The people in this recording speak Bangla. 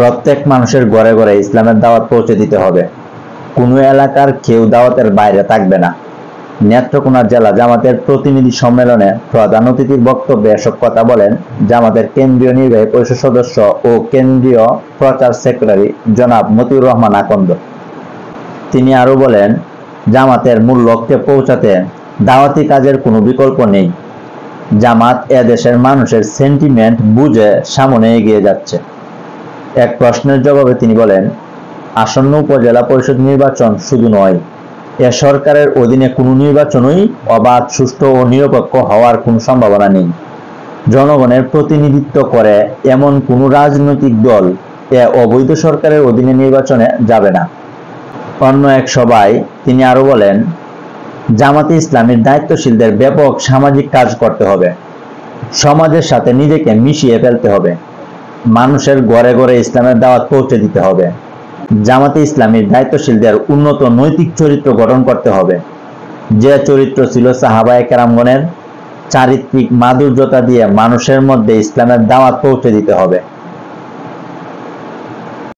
প্রত্যেক মানুষের ঘরে ঘরে ইসলামের দাওয়াত পৌঁছে দিতে হবে। কোনো এলাকার কেউ দাওয়াতের বাইরে থাকবে না। নেত্রকোনা জেলা জামাতের প্রতিনিধি সম্মেলনে প্রধান অতিথির বক্তব্যে এসব কথা বলেন জামাতের কেন্দ্রীয় নির্বাহী পরিষদ সদস্য ও কেন্দ্রীয় প্রচার সেক্রেটারি জনাব মতিউর রহমান আকন্দ। তিনি আরো বলেন, জামাতের মূল লক্ষ্যে পৌঁছাতে দাওয়াতি কাজের কোনো বিকল্প নেই। জামাত এদেশের মানুষের সেন্টিমেন্ট বুঝে সামনে এগিয়ে যাচ্ছে। এক প্রশ্নের জবাবে তিনি বলেন, আসন্ন উপজেলা পরিষদ নির্বাচন শুধু নয়, এ সরকারের অধীনে কোনো নির্বাচনই অবাধ, সুষ্ঠু ও নিরপেক্ষ হওয়ার কোনো সম্ভাবনা নেই। জনগণের প্রতিনিধিত্ব করে এমন কোনো রাজনৈতিক দল এ অবৈধ সরকারের অধীনে নির্বাচনে যাবে না। অন্য এক সভায় তিনি আরো বলেন, জামাতে ইসলামীর দায়িত্বশীলদের ব্যাপক সামাজিক কাজ করতে হবে, সমাজের সাথে নিজেকে মিশিয়ে ফেলতে হবে, মানুষের ঘরে ঘরে ইসলামের দাওয়াত পৌঁছে দিতে হবে। জামাতে ইসলামীর দায়িত্বশীলদের উন্নত নৈতিক চরিত্র গঠন করতে হবে, যে চরিত্র ছিল সাহাবায়ে কেরামগণের। চারিত্রিক মাধুর্যতা দিয়ে মানুষের মধ্যে ইসলামের দাওয়াত পৌঁছে দিতে হবে।